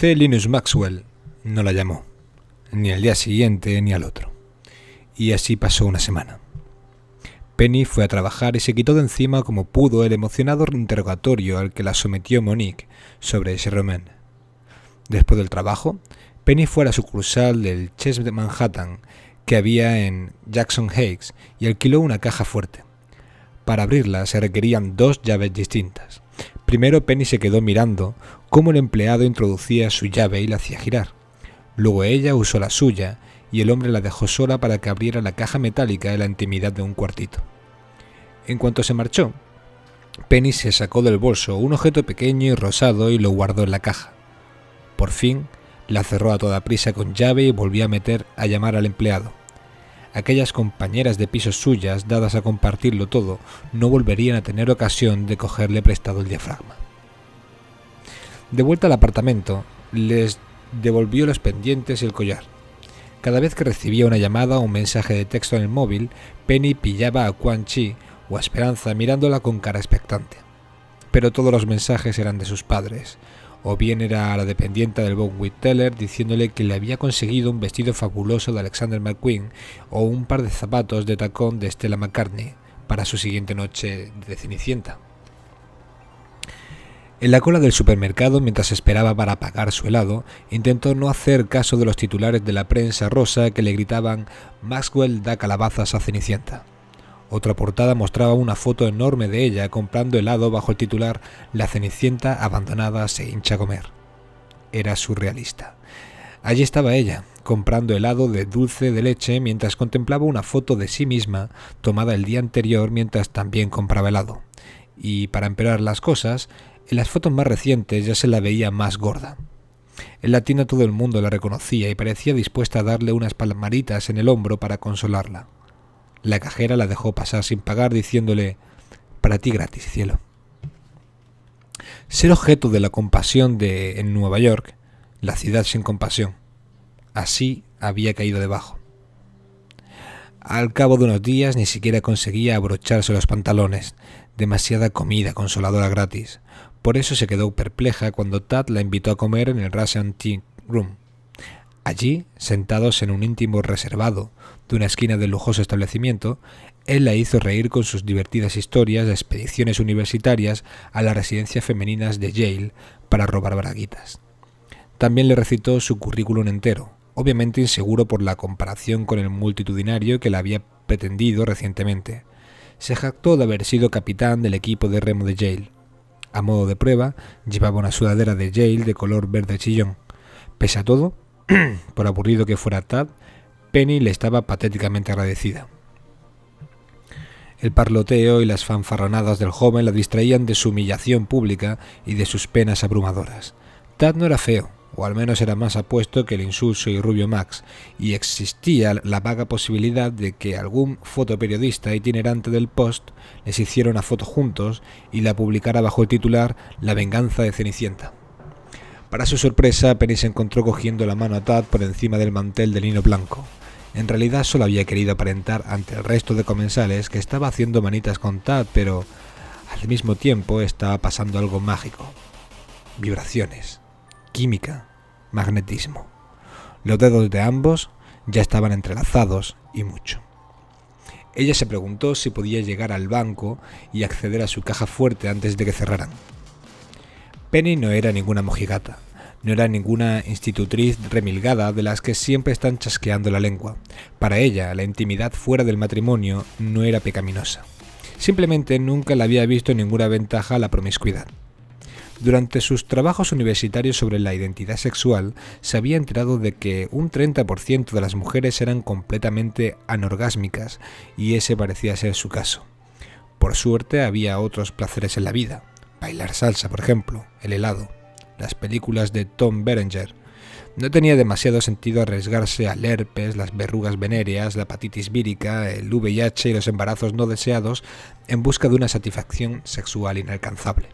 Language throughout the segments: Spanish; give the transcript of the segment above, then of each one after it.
C. Linus Maxwell no la llamó, ni al día siguiente ni al otro. Y así pasó una semana. Penny fue a trabajar y se quitó de encima como pudo el emocionado interrogatorio al que la sometió Monique sobre ese Romain. Después del trabajo, Penny fue a la sucursal del Chess de Manhattan que había en Jackson Heights y alquiló una caja fuerte. Para abrirla se requerían 2 llaves distintas. Primero Penny se quedó mirando cómo el empleado introducía su llave y la hacía girar. Luego ella usó la suya y el hombre la dejó sola para que abriera la caja metálica en la intimidad de un cuartito. En cuanto se marchó, Penny se sacó del bolso un objeto pequeño y rosado y lo guardó en la caja. Por fin, la cerró a toda prisa con llave y volvió a llamar al empleado. Aquellas compañeras de piso suyas, dadas a compartirlo todo, no volverían a tener ocasión de cogerle prestado el diafragma. De vuelta al apartamento, les devolvió los pendientes y el collar. Cada vez que recibía una llamada o un mensaje de texto en el móvil, Penny pillaba a Quan Chi o a Esperanza mirándola con cara expectante. Pero todos los mensajes eran de sus padres, o bien era la dependienta del Bonwit Teller diciéndole que le había conseguido un vestido fabuloso de Alexander McQueen o un par de zapatos de tacón de Stella McCartney para su siguiente noche de Cenicienta. En la cola del supermercado, mientras esperaba para pagar su helado, intentó no hacer caso de los titulares de la prensa rosa que le gritaban «Maxwell da calabazas a Cenicienta». Otra portada mostraba una foto enorme de ella comprando helado bajo el titular «La Cenicienta abandonada se hincha a comer». Era surrealista. Allí estaba ella, comprando helado de dulce de leche mientras contemplaba una foto de sí misma tomada el día anterior mientras también compraba helado. Y para empeorar las cosas, en las fotos más recientes ya se la veía más gorda. En la tienda todo el mundo la reconocía y parecía dispuesta a darle unas palmaditas en el hombro para consolarla. La cajera la dejó pasar sin pagar diciéndole «Para ti gratis, cielo». Ser objeto de la compasión en Nueva York, la ciudad sin compasión. Así había caído debajo. Al cabo de unos días ni siquiera conseguía abrocharse los pantalones. Demasiada comida consoladora gratis. Por eso se quedó perpleja cuando Tad la invitó a comer en el Russian Tea Room. Allí, sentados en un íntimo reservado de una esquina del lujoso establecimiento, él la hizo reír con sus divertidas historias de expediciones universitarias a las residencias femeninas de Yale para robar braguitas. También le recitó su currículum entero, obviamente inseguro por la comparación con el multitudinario que la había pretendido recientemente. Se jactó de haber sido capitán del equipo de remo de Yale. A modo de prueba, llevaba una sudadera de Yale de color verde chillón. Pese a todo, por aburrido que fuera Tad, Penny le estaba patéticamente agradecida. El parloteo y las fanfarronadas del joven la distraían de su humillación pública y de sus penas abrumadoras. Tad no era feo, o al menos era más apuesto que el insulso y rubio Max, y existía la vaga posibilidad de que algún fotoperiodista itinerante del Post les hiciera una foto juntos y la publicara bajo el titular «La venganza de Cenicienta». Para su sorpresa, Penny se encontró cogiendo la mano a Tad por encima del mantel de lino blanco. En realidad solo había querido aparentar ante el resto de comensales que estaba haciendo manitas con Tad, pero al mismo tiempo estaba pasando algo mágico. Vibraciones, química, magnetismo. Los dedos de ambos ya estaban entrelazados y mucho. Ella se preguntó si podía llegar al banco y acceder a su caja fuerte antes de que cerraran. Penny no era ninguna mojigata, no era ninguna institutriz remilgada de las que siempre están chasqueando la lengua. Para ella, la intimidad fuera del matrimonio no era pecaminosa. Simplemente nunca le había visto ninguna ventaja a la promiscuidad. Durante sus trabajos universitarios sobre la identidad sexual, se había enterado de que un 30% de las mujeres eran completamente anorgásmicas, y ese parecía ser su caso. Por suerte había otros placeres en la vida. Bailar salsa, por ejemplo, el helado, las películas de Tom Berenger. No tenía demasiado sentido arriesgarse al herpes, las verrugas venéreas, la hepatitis vírica, el VIH y los embarazos no deseados en busca de una satisfacción sexual inalcanzable.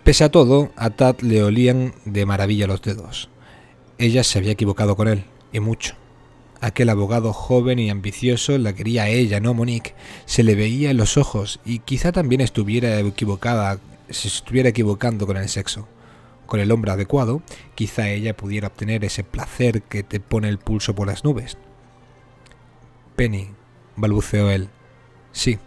Pese a todo, a Tad le olían de maravilla los dedos. Ella se había equivocado con él, y mucho. Aquel abogado joven y ambicioso la quería a ella, no a Monique. Se le veía en los ojos y quizá también se estuviera equivocando con el sexo. con el hombre adecuado, quizá ella pudiera obtener ese placer que te pone el pulso por las nubes. Penny, balbuceó él. Sí,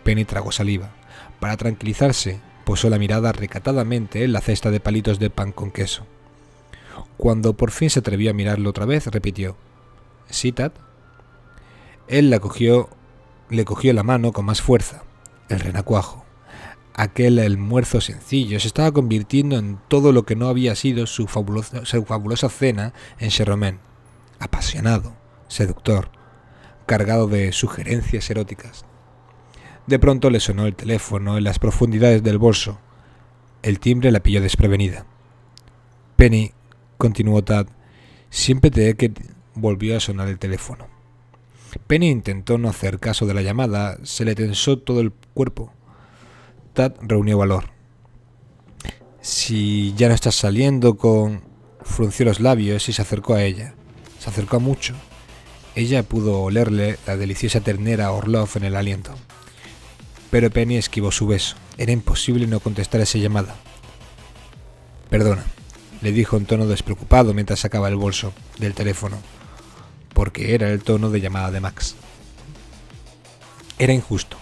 Penny tragó saliva. Para tranquilizarse, posó la mirada recatadamente en la cesta de palitos de pan con queso. Cuando por fin se atrevió a mirarlo otra vez, repitió: ¿Sí, Tad? Él le cogió la mano con más fuerza. El renacuajo. Aquel almuerzo sencillo se estaba convirtiendo en todo lo que no había sido su fabulosa cena en Saint-Romain. Apasionado, seductor, cargado de sugerencias eróticas. De pronto le sonó el teléfono en las profundidades del bolso. El timbre la pilló desprevenida. Penny, continuó Tad, siempre volvió a sonar el teléfono. Penny intentó no hacer caso de la llamada, se le tensó todo el cuerpo. Tad reunió valor. Si ya no estás saliendo con... Frunció los labios y se acercó a ella. Se acercó mucho. Ella pudo olerle la deliciosa ternera Orlov en el aliento. Pero Penny esquivó su beso. Era imposible no contestar a esa llamada. Perdona, le dijo en tono despreocupado mientras sacaba el bolso del teléfono, porque era el tono de llamada de Max. Era injusto.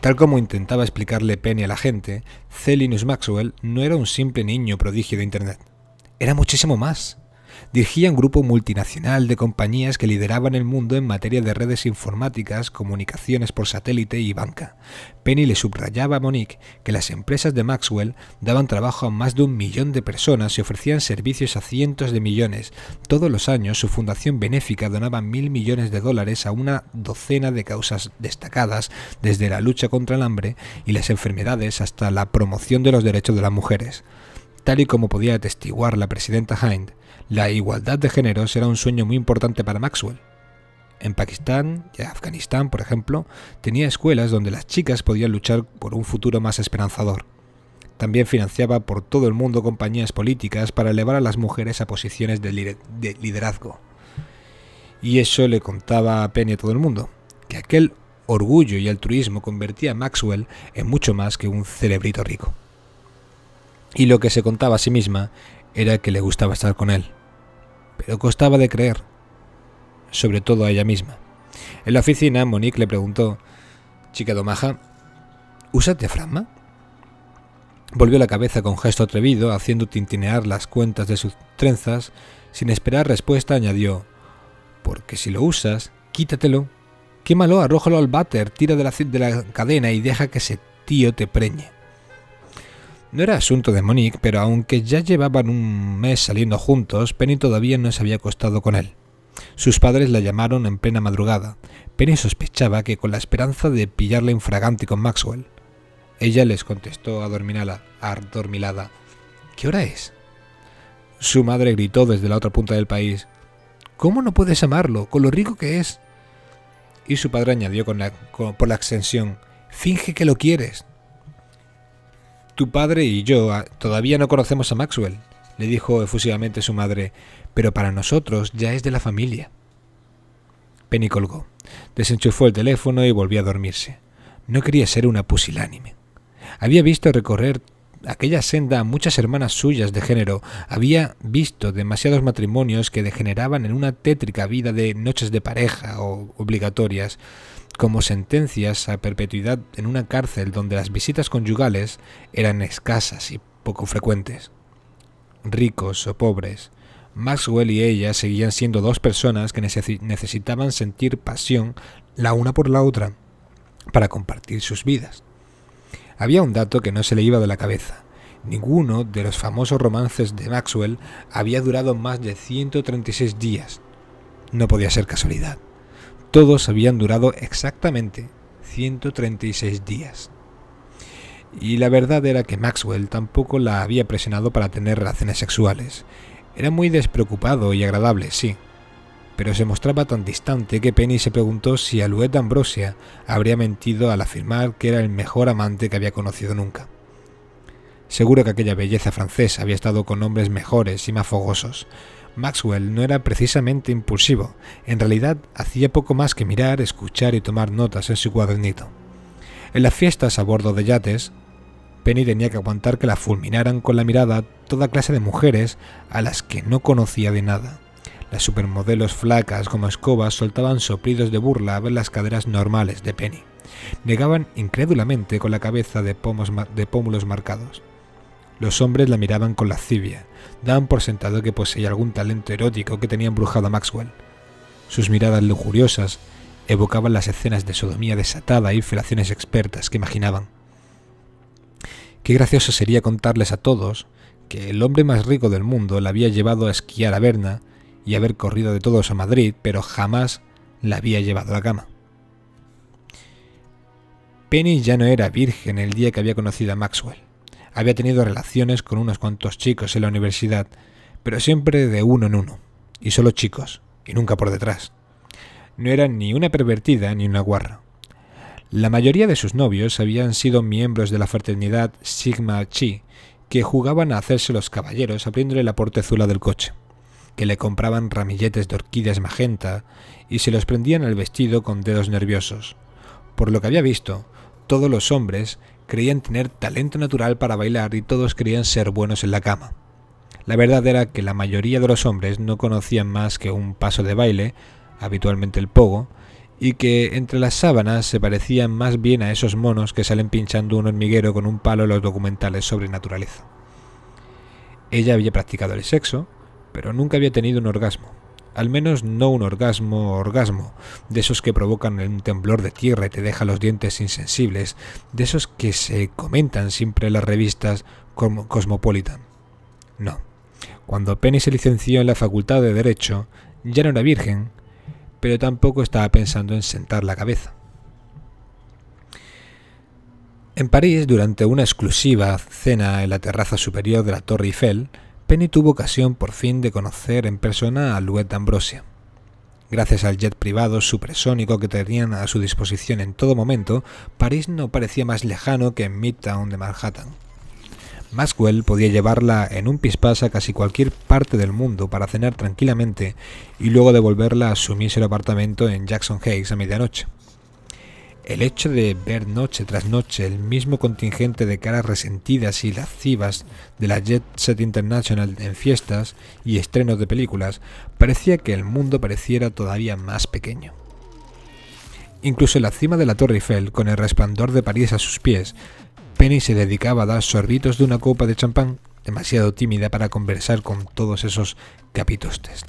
Tal como intentaba explicarle Penny a la gente, C. Linus Maxwell no era un simple niño prodigio de Internet. Era muchísimo más. Dirigía un grupo multinacional de compañías que lideraban el mundo en materia de redes informáticas, comunicaciones por satélite y banca. Penny le subrayaba a Monique que las empresas de Maxwell daban trabajo a más de 1 millón de personas y ofrecían servicios a cientos de millones. Todos los años su fundación benéfica donaba $1.000 millones a una docena de causas destacadas, desde la lucha contra el hambre y las enfermedades hasta la promoción de los derechos de las mujeres. Tal y como podía atestiguar la presidenta Hind, la igualdad de géneros era un sueño muy importante para Maxwell. En Pakistán y Afganistán, por ejemplo, tenía escuelas donde las chicas podían luchar por un futuro más esperanzador. También financiaba por todo el mundo compañías políticas para elevar a las mujeres a posiciones de liderazgo. Y eso le contaba a Penny a todo el mundo, que aquel orgullo y altruismo convertía a Maxwell en mucho más que un cerebrito rico. Y lo que se contaba a sí misma era que le gustaba estar con él. Pero costaba de creer, sobre todo a ella misma. En la oficina, Monique le preguntó: «Chica domaja, ¿usas diafragma?». Volvió la cabeza con gesto atrevido, haciendo tintinear las cuentas de sus trenzas. Sin esperar respuesta, añadió: «Porque si lo usas, quítatelo. Quémalo, arrójalo al váter, tira de la cadena y deja que ese tío te preñe». No era asunto de Monique, pero aunque ya llevaban un mes saliendo juntos, Penny todavía no se había acostado con él. Sus padres la llamaron en plena madrugada. Penny sospechaba que con la esperanza de pillarla infraganti con Maxwell. Ella les contestó adormilada: «¿Qué hora es?». Su madre gritó desde la otra punta del país: «¿Cómo no puedes amarlo, con lo rico que es?». Y su padre añadió por la extensión: «Finge que lo quieres». «Tu padre y yo todavía no conocemos a Maxwell», le dijo efusivamente su madre, «pero para nosotros ya es de la familia». Penny colgó, desenchufó el teléfono y volvió a dormirse. No quería ser una pusilánime. Había visto recorrer aquella senda a muchas hermanas suyas de género, había visto demasiados matrimonios que degeneraban en una tétrica vida de noches de pareja o obligatorias, como sentencias a perpetuidad en una cárcel donde las visitas conyugales eran escasas y poco frecuentes. Ricos o pobres, Maxwell y ella seguían siendo dos personas que necesitaban sentir pasión la una por la otra para compartir sus vidas. Había un dato que no se le iba de la cabeza. Ninguno de los famosos romances de Maxwell había durado más de 136 días. No podía ser casualidad. Todos habían durado exactamente 136 días. Y la verdad era que Maxwell tampoco la había presionado para tener relaciones sexuales. Era muy despreocupado y agradable, sí, pero se mostraba tan distante que Penny se preguntó si Alouette Ambrosia habría mentido al afirmar que era el mejor amante que había conocido nunca. Seguro que aquella belleza francesa había estado con hombres mejores y más fogosos. Maxwell no era precisamente impulsivo. En realidad, hacía poco más que mirar, escuchar y tomar notas en su cuadernito. En las fiestas a bordo de yates, Penny tenía que aguantar que la fulminaran con la mirada toda clase de mujeres a las que no conocía de nada. Las supermodelos flacas como escobas soltaban soplidos de burla a ver las caderas normales de Penny. Negaban incrédulamente con la cabeza de pómulos marcados. Los hombres la miraban con lascivia, daban por sentado que poseía algún talento erótico que tenía embrujado a Maxwell. Sus miradas lujuriosas evocaban las escenas de sodomía desatada y felaciones expertas que imaginaban. Qué gracioso sería contarles a todos que el hombre más rico del mundo la había llevado a esquiar a Berna y haber corrido de todos a Madrid, pero jamás la había llevado a la cama. Penny ya no era virgen el día que había conocido a Maxwell. Había tenido relaciones con unos cuantos chicos en la universidad, pero siempre de uno en uno, y solo chicos, y nunca por detrás. No era ni una pervertida ni una guarra. La mayoría de sus novios habían sido miembros de la fraternidad Sigma Chi, que jugaban a hacerse los caballeros abriéndole la portezuela del coche, que le compraban ramilletes de orquídeas magenta y se los prendían al vestido con dedos nerviosos. Por lo que había visto, todos los hombres creían tener talento natural para bailar y todos querían ser buenos en la cama. La verdad era que la mayoría de los hombres no conocían más que un paso de baile, habitualmente el pogo, y que entre las sábanas se parecían más bien a esos monos que salen pinchando un hormiguero con un palo en los documentales sobre naturaleza. Ella había practicado el sexo, pero nunca había tenido un orgasmo. Al menos no un orgasmo, de esos que provocan un temblor de tierra y te dejan los dientes insensibles, de esos que se comentan siempre en las revistas como Cosmopolitan. No. Cuando Penny se licenció en la Facultad de Derecho, ya no era virgen, pero tampoco estaba pensando en sentar la cabeza. En París, durante una exclusiva cena en la terraza superior de la Torre Eiffel, Penny tuvo ocasión por fin de conocer en persona a Louette d'Ambrosia. Gracias al jet privado supersónico que tenían a su disposición en todo momento, París no parecía más lejano que en Midtown de Manhattan. Maxwell podía llevarla en un pispás a casi cualquier parte del mundo para cenar tranquilamente y luego devolverla a su mísero apartamento en Jackson Heights a medianoche. El hecho de ver noche tras noche el mismo contingente de caras resentidas y lascivas de la Jet Set International en fiestas y estrenos de películas parecía que el mundo pareciera todavía más pequeño. Incluso en la cima de la Torre Eiffel, con el resplandor de París a sus pies, Penny se dedicaba a dar sorbitos de una copa de champán, demasiado tímida para conversar con todos esos capitostes.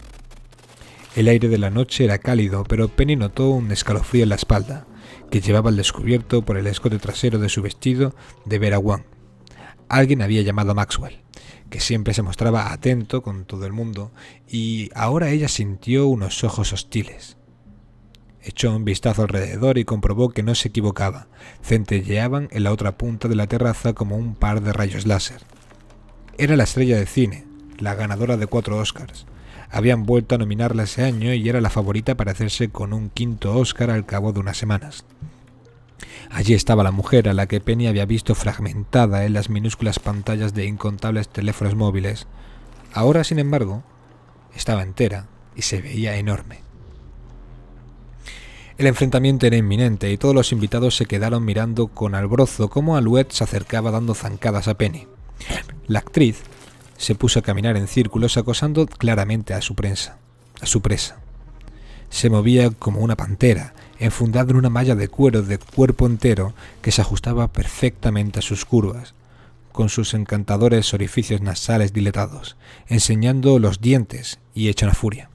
El aire de la noche era cálido, pero Penny notó un escalofrío en la espalda, que llevaba al descubierto por el escote trasero de su vestido de Vera Wang. Alguien había llamado a Maxwell, que siempre se mostraba atento con todo el mundo, y ahora ella sintió unos ojos hostiles. Echó un vistazo alrededor y comprobó que no se equivocaba. Centelleaban en la otra punta de la terraza como un par de rayos láser. Era la estrella de cine, la ganadora de 4 Oscars. Habían vuelto a nominarla ese año y era la favorita para hacerse con un 5º Oscar al cabo de unas semanas. Allí estaba la mujer a la que Penny había visto fragmentada en las minúsculas pantallas de incontables teléfonos móviles. Ahora, sin embargo, estaba entera y se veía enorme. El enfrentamiento era inminente y todos los invitados se quedaron mirando con alborozo cómo Louette se acercaba dando zancadas a Penny. La actriz se puso a caminar en círculos acosando claramente a su presa. Se movía como una pantera, enfundada en una malla de cuero de cuerpo entero que se ajustaba perfectamente a sus curvas, con sus encantadores orificios nasales dilatados, enseñando los dientes y hecha una furia.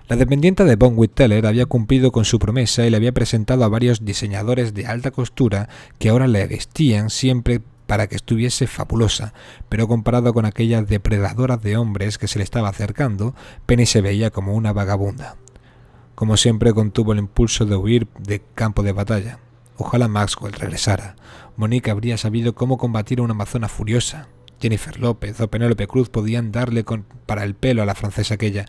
La dependiente de Von Whitteller había cumplido con su promesa y le había presentado a varios diseñadores de alta costura que ahora le vestían siempre para que estuviese fabulosa, pero comparado con aquella depredadora de hombres que se le estaba acercando, Penny se veía como una vagabunda. Como siempre, contuvo el impulso de huir de campo de batalla. Ojalá Maxwell regresara. Monique habría sabido cómo combatir a una amazona furiosa. Jennifer López o Penélope Cruz podían darle para el pelo a la francesa aquella.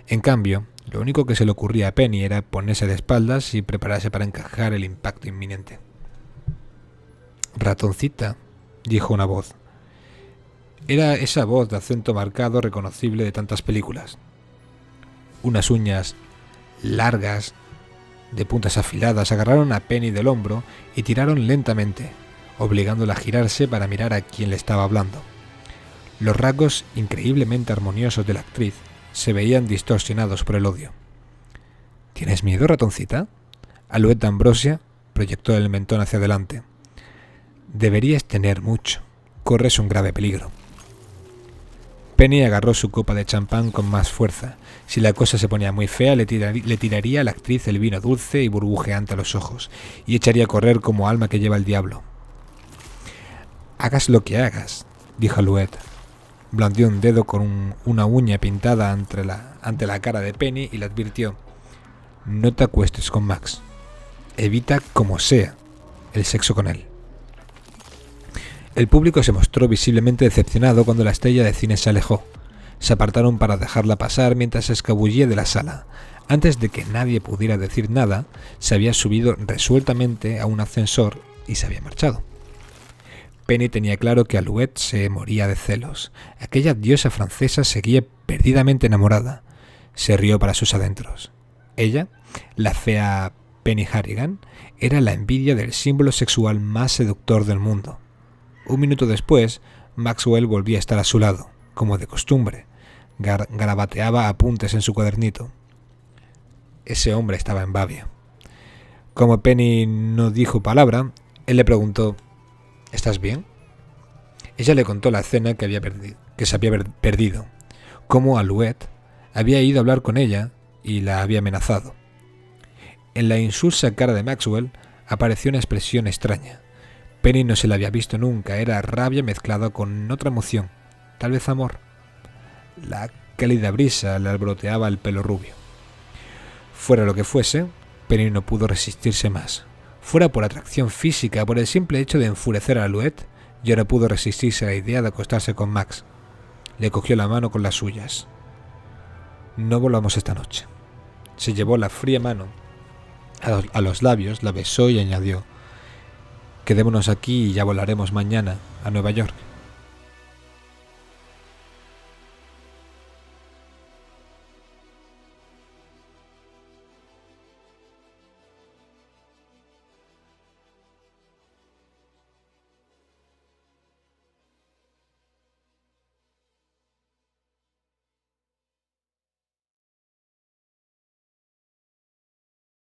En cambio, lo único que se le ocurría a Penny era ponerse de espaldas y prepararse para encajar el impacto inminente. «Ratoncita», dijo una voz. Era esa voz de acento marcado reconocible de tantas películas. Unas uñas largas, de puntas afiladas, agarraron a Penny del hombro y tiraron lentamente. obligándola a girarse para mirar a quien le estaba hablando. Los rasgos increíblemente armoniosos de la actriz se veían distorsionados por el odio. ¿Tienes miedo, ratoncita? Alouette d'Ambrosia proyectó el mentón hacia adelante. Deberías tener mucho. Corres un grave peligro. Penny agarró su copa de champán con más fuerza. Si la cosa se ponía muy fea, le tiraría a la actriz el vino dulce y burbujeante a los ojos, y echaría a correr como alma que lleva el diablo. Hagas lo que hagas, dijo Alouette. Blandió un dedo con una uña pintada ante la cara de Penny y le advirtió: no te acuestes con Max. Evita, como sea, el sexo con él. El público se mostró visiblemente decepcionado cuando la estrella de cine se alejó. Se apartaron para dejarla pasar mientras se escabullía de la sala. Antes de que nadie pudiera decir nada, se había subido resueltamente a un ascensor y se había marchado. Penny tenía claro que Alouette se moría de celos. Aquella diosa francesa seguía perdidamente enamorada. Se rió para sus adentros. Ella, la fea Penny Harrigan, era la envidia del símbolo sexual más seductor del mundo. Un minuto después, Maxwell volvía a estar a su lado, como de costumbre. Garabateaba apuntes en su cuadernito. Ese hombre estaba en babia. Como Penny no dijo palabra, él le preguntó: ¿estás bien? Ella le contó la escena que se había perdido, cómo Alouette había ido a hablar con ella y la había amenazado. En la insulsa cara de Maxwell apareció una expresión extraña. Penny no se la había visto nunca, era rabia mezclada con otra emoción, tal vez amor. La cálida brisa le alboroteaba el pelo rubio. Fuera lo que fuese, Penny no pudo resistirse más. Fuera por atracción física, por el simple hecho de enfurecer a Alouette, ya no pudo resistirse a la idea de acostarse con Max. Le cogió la mano con las suyas. No volvamos esta noche. Se llevó la fría mano a los labios, la besó y añadió: quedémonos aquí y ya volaremos mañana a Nueva York.